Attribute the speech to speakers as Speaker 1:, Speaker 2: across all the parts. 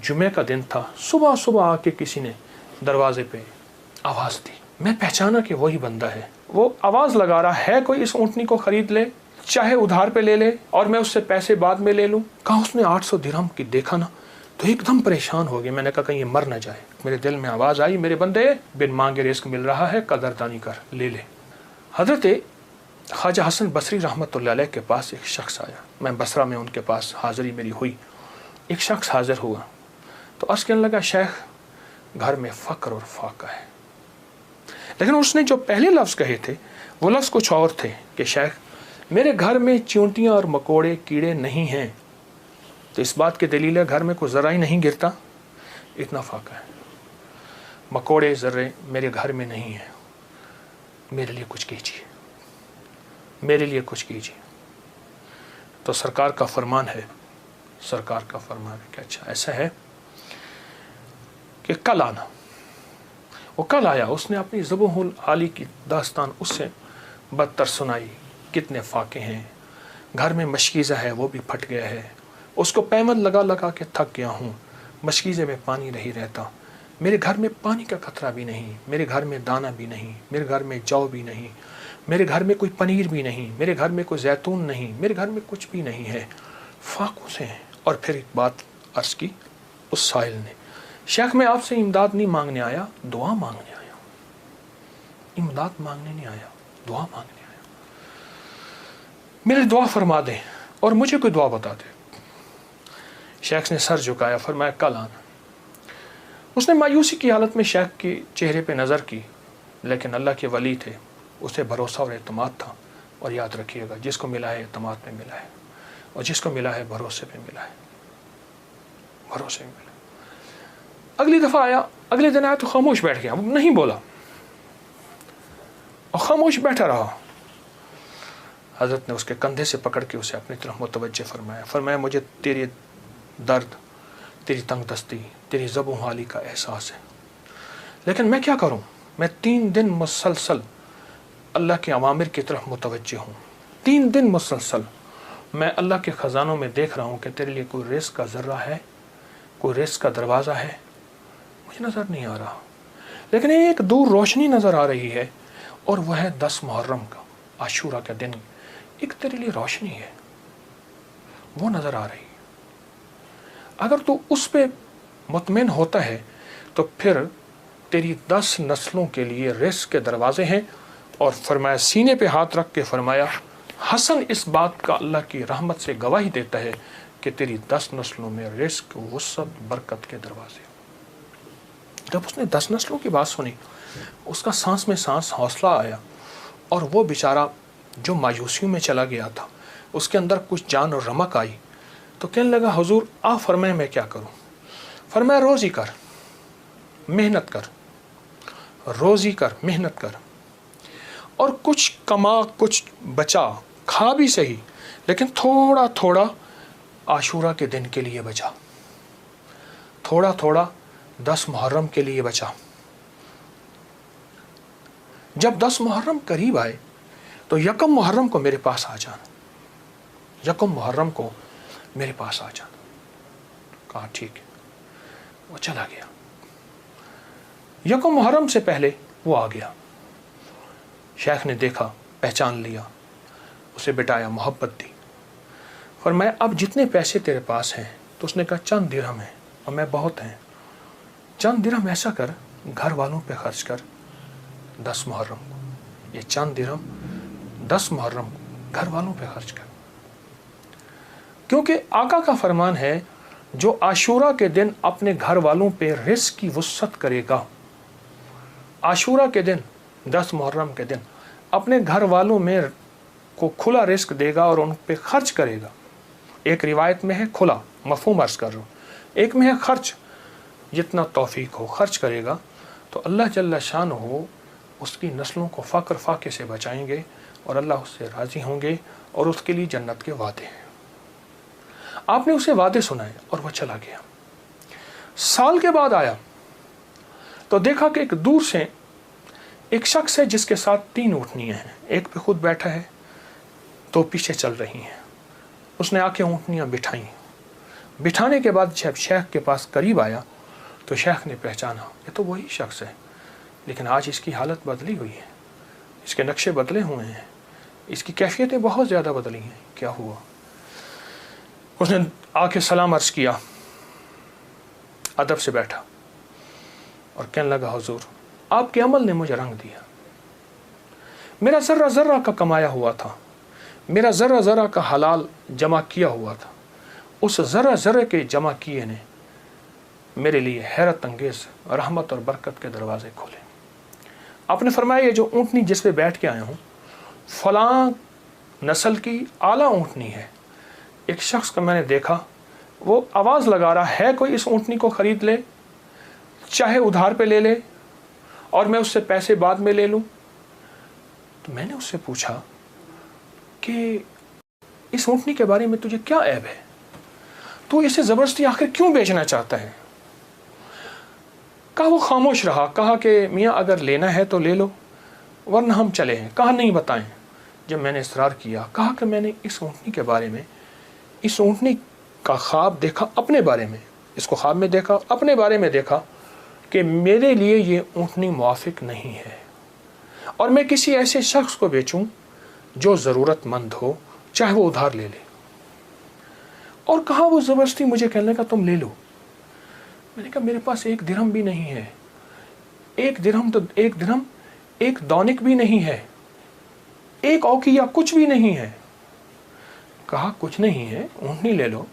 Speaker 1: जुमे का दिन था, सुबह सुबह आके किसी ने दरवाजे पे आवाज़ दी। मैं पहचाना कि वही बंदा है। वो आवाज़ लगा रहा है कोई इस ऊँटनी को ख़रीद ले, चाहे उधार पे ले ले और मैं उससे पैसे बाद में ले लूँ। कहा उसने 800 दिरहम की देखा ना तो एकदम परेशान हो गया। मैंने कहा कहीं ये मर ना जाए। मेरे दिल में आवाज़ आई, मेरे बंदे बिन मांगे रिस्क मिल रहा है, कदरदानी कर, ले ले। हज़रत ख्वाजा हसन बसरी रहमतुल्लाह अलैह के पास एक शख्स आया। मैं बसरा में उनके पास हाज़िरी मेरी हुई। एक शख्स हाज़िर हुआ तो अर्ज़ कहने लगा, शेख घर में फ़क्र और फाका है। लेकिन उसने जो पहले लफ्ज़ कहे थे वो लफ्ज़ कुछ और थे कि शेख मेरे घर में चींटियाँ और मकोड़े कीड़े नहीं हैं। तो इस बात की दलील है घर में कोई ज़रा ही नहीं गिरता, इतना फाका है। मकोड़े ज़र्रे मेरे घर में नहीं हैं, मेरे लिए कुछ कीजिए, मेरे लिए कुछ कीजिए। तो सरकार का फरमान है, सरकार का फरमान है कि अच्छा ऐसा है कि कल आना। वो कल आया। उसने अपनी ज़ुबहुल आली की दास्तान उससे बदतर सुनाई। कितने फाके हैं, घर में मशकीज़ा है वो भी फट गया है, उसको पैमद लगा लगा के थक गया हूँ, मशकीज़े में पानी नहीं रहता, मेरे घर में पानी का खतरा भी नहीं, मेरे घर में दाना भी नहीं, मेरे घर में जौ भी नहीं, मेरे घर में कोई पनीर भी नहीं, मेरे घर में कोई जैतून नहीं, मेरे घर में कुछ भी नहीं है, फाकों से हैं। और फिर एक बात अर्ज़ की उस साहिल ने, शेख मैं आपसे इमदाद नहीं मांगने आया, दुआ मांगने आया। इमदाद मांगने नहीं आया, दुआ मांगने आया। मेरी दुआ फरमा दें और मुझे कोई दुआ बता दे। शेख ने सर झुकाया, फरमाया कल आना। उसने मायूसी की हालत में शेख के चेहरे पे नज़र की, लेकिन अल्लाह के वली थे, उसे भरोसा और एतमाद था। और याद रखिएगा जिसको मिला है एतमाद में मिला है और जिसको मिला है भरोसे पे मिला है, भरोसे में मिला। अगली दफ़ा आया, अगले दिन आया तो खामोश बैठ गया, नहीं बोला और खामोश बैठा रहा। हज़रत ने उसके कंधे से पकड़ के उसे अपनी तरफ मुतवज्जे फरमाया। फरमाया मुझे तेरे दर्द, तेरी तंगदस्ती, तेरी ज़बूहाली का एहसास है, लेकिन मैं क्या करूं? मैं 3 दिन मुसलसल अल्लाह के अवामिर की तरफ मुतवज्जे हूँ। 3 दिन मुसलसल मैं अल्लाह के ख़जानों में देख रहा हूँ कि तेरे लिए कोई रिस्क का ज़र्रा है, कोई रिस्क का दरवाज़ा है, मुझे नज़र नहीं आ रहा। लेकिन एक दूर रोशनी नज़र आ रही है और वह है 10 मुहर्रम का, आशूरा का दिन। एक तेरे लिए रोशनी है, वो नज़र आ रही है। अगर तू उस पे मुतमिन होता है तो फिर तेरी 10 नस्लों के लिए रिस्क के दरवाजे हैं। और फरमाया, सीने पे हाथ रख के फरमाया, हसन इस बात का अल्लाह की रहमत से गवाही देता है कि तेरी 10 नस्लों में रिस्क, वुसअत, बरकत के दरवाजे। जब उसने 10 नस्लों की बात सुनी, उसका सांस में सांस हौसला आया और वो बेचारा जो मायूसियों में चला गया था, उसके अंदर कुछ जान और रमक आई। तो कहने लगा, हुजूर आप फरमाए मैं क्या करूं? फरमाया, रोज़ी कर, मेहनत कर, रोज़ी कर, मेहनत कर, और कुछ कमा, कुछ बचा, खा भी सही, लेकिन थोड़ा थोड़ा आशूरा के दिन के लिए बचा, थोड़ा थोड़ा 10 मुहर्रम के लिए बचा। जब 10 मुहर्रम करीब आए तो यकम मुहर्रम को मेरे पास आ जाना, यकम मुहर्रम को मेरे पास आ जाना। कहा ठीक है। वो चला गया। यकम मुहर्रम से पहले वो आ गया। शेख ने देखा, पहचान लिया, उसे बिठाया, मोहब्बत दी। और मैं अब जितने पैसे तेरे पास हैं, तो उसने कहा चंद दिरहम है और मैं बहुत हैं, चंद दिरहम ऐसा कर घर वालों पे खर्च कर 10 मुहर्रम को, ये चंद दिरहम 10 मुहर्रम को घर वालों पे खर्च कर। क्योंकि आका का फरमान है, जो आशूरा के दिन अपने घर वालों पे रिस्क की वुसअत करेगा, आशूरा के दिन 10 मुहर्रम के दिन अपने घर वालों में को खुला रिस्क देगा और उन पे खर्च करेगा। एक रिवायत में है खुला, मफहूम अर्ज़ कर रहा हूँ, एक में है खर्च, जितना तौफीक हो खर्च करेगा तो अल्लाह जल्ला शान हो उसकी नस्लों को फ़क्र फाके से बचाएंगे और अल्लाह उससे राज़ी होंगे और उसके लिए जन्नत के वादे हैं। आपने उसे वादे सुनाए और वह चला गया। साल के बाद आया तो देखा कि एक दूर से एक शख्स है जिसके साथ 3 ऊँटनियाँ हैं, एक पे खुद बैठा है, 2 पीछे चल रही हैं। उसने आके ऊँटनियाँ बिठाई, बिठाने के बाद जब शेख के पास करीब आया तो शेख ने पहचाना ये तो वही शख्स है, लेकिन आज इसकी हालत बदली हुई है, इसके नक्शे बदले हुए हैं, इसकी कैफियतें बहुत ज़्यादा बदली हैं। क्या हुआ? उसने आके सलाम अर्ज़ किया, अदब से बैठा और कहने लगा, हुजूर आपके अमल ने मुझे रंग दिया। मेरा ज़र्रा ज़र्रा का कमाया हुआ था, मेरा ज़र्रा ज़र्रा का हलाल जमा किया हुआ था, उस ज़र्रा ज़र्रे के जमा किए ने मेरे लिए हैरत अंगेज़ रहमत और बरकत के दरवाज़े खोले। आपने फरमाया ये जो ऊँटनी जिस पे बैठ के आया हूँ फ़लाँ नस्ल की आला ऊँटनी है। एक शख्स को मैंने देखा, वो आवाज़ लगा रहा है कोई इस ऊँटनी को ख़रीद ले, चाहे उधार पे ले ले और मैं उससे पैसे बाद में ले लूँ। तो मैंने उससे पूछा कि इस ऊँटनी के बारे में तुझे क्या ऐब है, तू इसे ज़बरदस्ती आखिर क्यों बेचना चाहता है? कहा वो खामोश रहा। कहा कि मियाँ अगर लेना है तो ले लो वरना हम चले हैं। कहा नहीं बताएं। जब मैंने इसरार किया, कहा कि मैंने इस ऊँटनी के बारे में, इस ऊँटनी का ख्वाब देखा अपने बारे में, इसको ख्वाब में देखा, अपने बारे में देखा कि मेरे लिए ये ऊँटनी मुआफिक नहीं है और मैं किसी ऐसे शख्स को बेचूं जो ज़रूरतमंद हो, चाहे वो उधार ले ले। और कहा वो ज़बरदस्ती मुझे कहने का तुम ले लो। मैंने कहा मेरे पास एक दिरहम भी नहीं है, एक दिरहम एक दौनिक भी नहीं है, एक औकिया कुछ भी नहीं है। कहा कुछ नहीं है, ऊँटनी ले लो,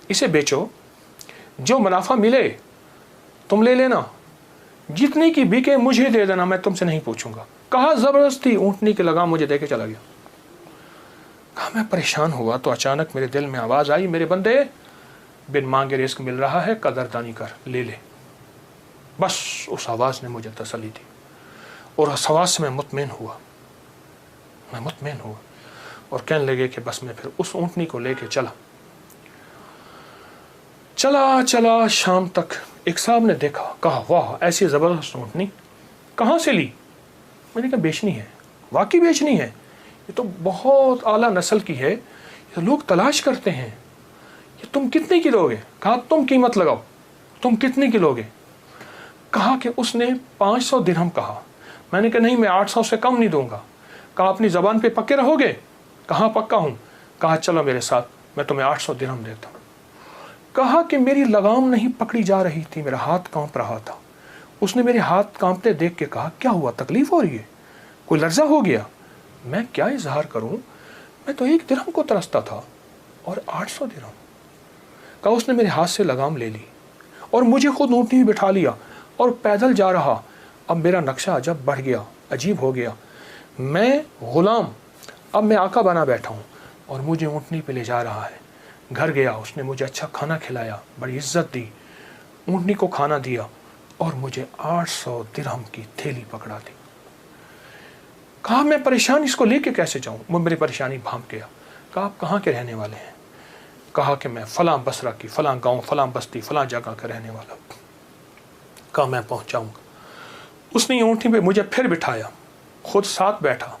Speaker 1: इसे बेचो, जो मुनाफा मिले तुम ले लेना, जितनी की बिके मुझे दे देना, मैं तुमसे नहीं पूछूंगा। कहा ज़बरदस्ती ऊँटनी के लगाम मुझे दे के चला गया। कहा मैं परेशान हुआ तो अचानक मेरे दिल में आवाज़ आई, मेरे बंदे बिन मांगे रिस्क मिल रहा है, कदरदानी कर, ले ले। बस उस आवाज़ ने मुझे तसल्ली दी और उस आवाज़ से मैं मुतमईन हुआ और कहने लगे कि बस मैं फिर उस ऊँटनी को लेके चला शाम तक। एक साहब ने देखा, कहा वाह ऐसी ज़बरदस्त ऊँटनी कहाँ से ली? मैंने कहा बेचनी है। वाकई बेचनी है, ये तो बहुत आला नस्ल की है, ये लोग तलाश करते हैं, ये तुम कितने की लोगे? कहा तुम कीमत लगाओ, तुम कितने की लोगे? कहा कि उसने 500 दिरहम कहा। मैंने कहा नहीं, मैं 800 से कम नहीं दूंगा। कहा अपनी ज़बान पे पक्के रहोगे? कहा पक्का हूँ। कहा चलो मेरे साथ, मैं तुम्हें 800 दिरहम देता हूँ। कहा कि मेरी लगाम नहीं पकड़ी जा रही थी, मेरा हाथ कांप रहा था। उसने मेरे हाथ कांपते देख के कहा क्या हुआ, तकलीफ हो रही है, कोई लर्जा हो गया? मैं क्या इजहार करूं, मैं तो 1 दिरहम को तरसता था और 800 दिरहम। कहा उसने मेरे हाथ से लगाम ले ली और मुझे खुद ऊँटनी में बिठा लिया और पैदल जा रहा। अब मेरा नक्शा अजब बढ़ गया, अजीब हो गया। मैं गुलाम, अब मैं आका बना बैठा हूँ और मुझे ऊँटनी पे ले जा रहा है। घर गया, उसने मुझे अच्छा खाना खिलाया, बड़ी इज्जत दी, ऊँटनी को खाना दिया और मुझे 800 दिरहम की थैली पकड़ा दी। कहा मैं परेशान, इसको लेके कैसे जाऊं? वो मेरी परेशानी भांप गया। कहा आप कहाँ के रहने वाले हैं? कहा कि मैं फलां बसरा की, फलां गांव, फलां बस्ती, फलां जगह का रहने वाला। कहा मैं पहुंचाऊंगा। उसने ऊँटनी पे मुझे फिर बिठाया, खुद साथ बैठा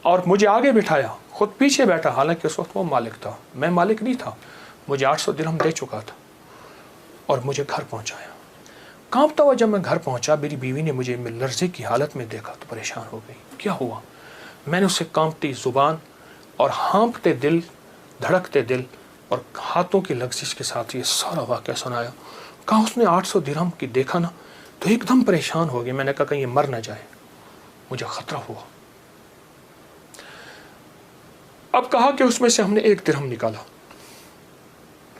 Speaker 1: और मुझे आगे बिठाया, खुद पीछे बैठा। हालांकि उस वक्त वो मालिक था, मैं मालिक नहीं था। मुझे 800 दिरहम दे चुका था और मुझे घर पहुंचाया। कांपता हुआ जब मैं घर पहुंचा, मेरी बीवी ने मुझे लर्जे की हालत में देखा तो परेशान हो गई। क्या हुआ? मैंने उससे कांपती ज़ुबान और हाँफते दिल, धड़कते दिल और हाथों की लग्जिश के साथ ये सारा वाक़या सुनाया। कहा उसने 800 दिरहम की देखा ना तो एकदम परेशान हो गया। मैंने कहा कहीं ये मर ना जाए, मुझे खतरा हुआ। अब कहा कि उसमें से हमने 1 दिरहम निकाला।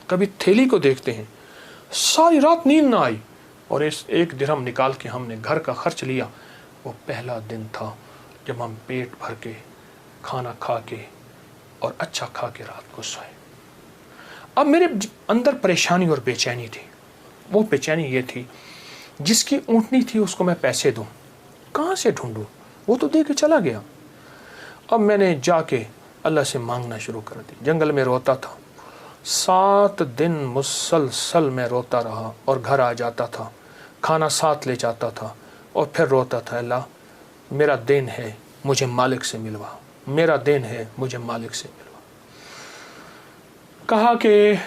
Speaker 1: कभी थैली को देखते हैं, सारी रात नींद ना आई और इस 1 दिरहम निकाल के हमने घर का खर्च लिया। वो पहला दिन था जब हम पेट भर के खाना खा के और अच्छा खा के रात को सोए। अब मेरे अंदर परेशानी और बेचैनी थी। वो बेचैनी ये थी, जिसकी ऊँटनी थी उसको मैं पैसे दूं, कहाँ से ढूंढूं? वो तो दे के चला गया। अब मैंने जाके अल्लाह से मांगना शुरू कर दी। जंगल में रोता था, 7 दिन मुसलसल मैं रोता रहा और घर आ जाता था, खाना साथ ले जाता था और फिर रोता था, अल्लाह मेरा दिन है, मुझे मालिक से मिलवा, मेरा दिन है, मुझे मालिक से मिलवा। कहा कि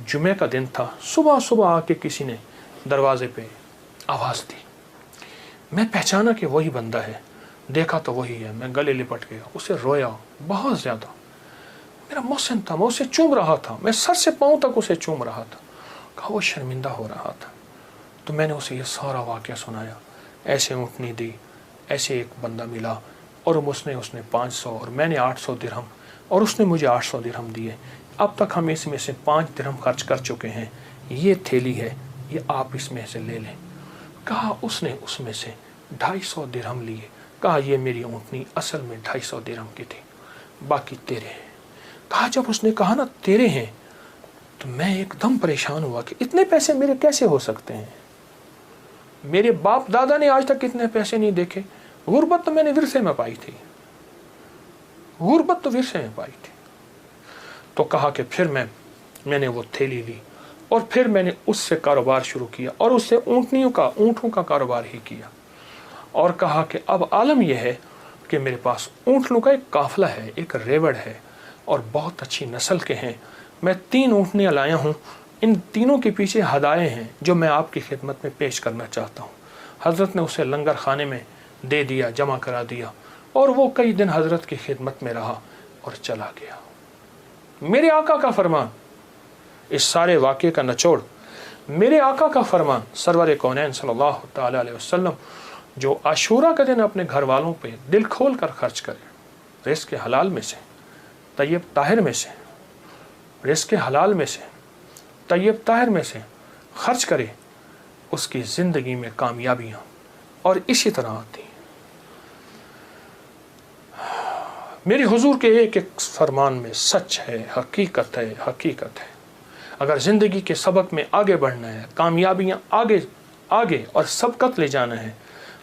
Speaker 1: जुमे का दिन था, सुबह सुबह आके किसी ने दरवाजे पे आवाज़ दी। मैं पहचाना कि वही बंदा है, देखा तो वही है। मैं गले लिपट गया, उसे रोया बहुत ज़्यादा। मेरा मोहसिन था, मैं उसे चूम रहा था, मैं सर से पाँव तक उसे चूम रहा था। कहा वो शर्मिंदा हो रहा था। तो मैंने उसे ये सारा वाक़या सुनाया, ऐसे ऊँटनी दी, ऐसे एक बंदा मिला और उसने 500 और मैंने 800 दिरहम और उसने मुझे 800 दिरहम दिए। अब तक हम इसमें से 5 दिरहम खर्च कर चुके हैं। ये थैली है, ये आप इसमें से ले लें। कहा उसने उसमें से 250 दिरहम लिए। कहा ये मेरी ऊँटनी असल में 250 दिरहम की थी, बाकी तेरे हैं। कहा जब उसने कहा ना तेरे हैं, तो मैं एकदम परेशान हुआ कि इतने पैसे मेरे कैसे हो सकते हैं। मेरे बाप दादा ने आज तक इतने पैसे नहीं देखे। गुर्बत तो मैंने विरसे में पाई थी, गुर्बत तो विरसे में पाई थी। तो कहा कि फिर मैंने वो थैली ली और फिर मैंने उससे कारोबार शुरू किया और उससे ऊँटों का कारोबार ही किया। और कहा कि अब आलम यह है कि मेरे पास ऊँटों का एक काफिला है, एक रेवड़ है और बहुत अच्छी नस्ल के हैं। मैं 3 ऊँटनियाँ लाया हूँ, इन तीनों के पीछे हदाए हैं जो मैं आपकी खिदमत में पेश करना चाहता हूँ। हज़रत ने उसे लंगर खाने में दे दिया, जमा करा दिया और वो कई दिन हज़रत की खिदमत में रहा और चला गया। मेरे आका का फरमान, इस सारे वाक़े का निचोड़ मेरे आका का फरमान सरवर कौनैन सल्लल्लाहु तआला अलैहि वसल्लम, जो आशूरा के दिन अपने घर वालों पे दिल खोल कर खर्च करे, रिज़्क़ हलाल में से, तय्यब ताहिर में से, रिज़्क़ हलाल में से, तय्यब ताहिर में से खर्च करे, उसकी ज़िंदगी में कामयाबियाँ और इसी तरह आती हैं। मेरे हुजूर के एक एक फरमान में सच है, हकीकत है, हकीकत है। अगर ज़िंदगी के सबक में आगे बढ़ना है, कामयाबियाँ आगे और सबकत ले जाना है,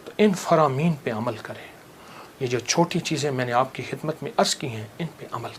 Speaker 1: तो इन फरामीन पे अमल करें। ये जो छोटी चीज़ें मैंने आपकी खिदमत में अर्ज़ की हैं, इन पे अमल करें।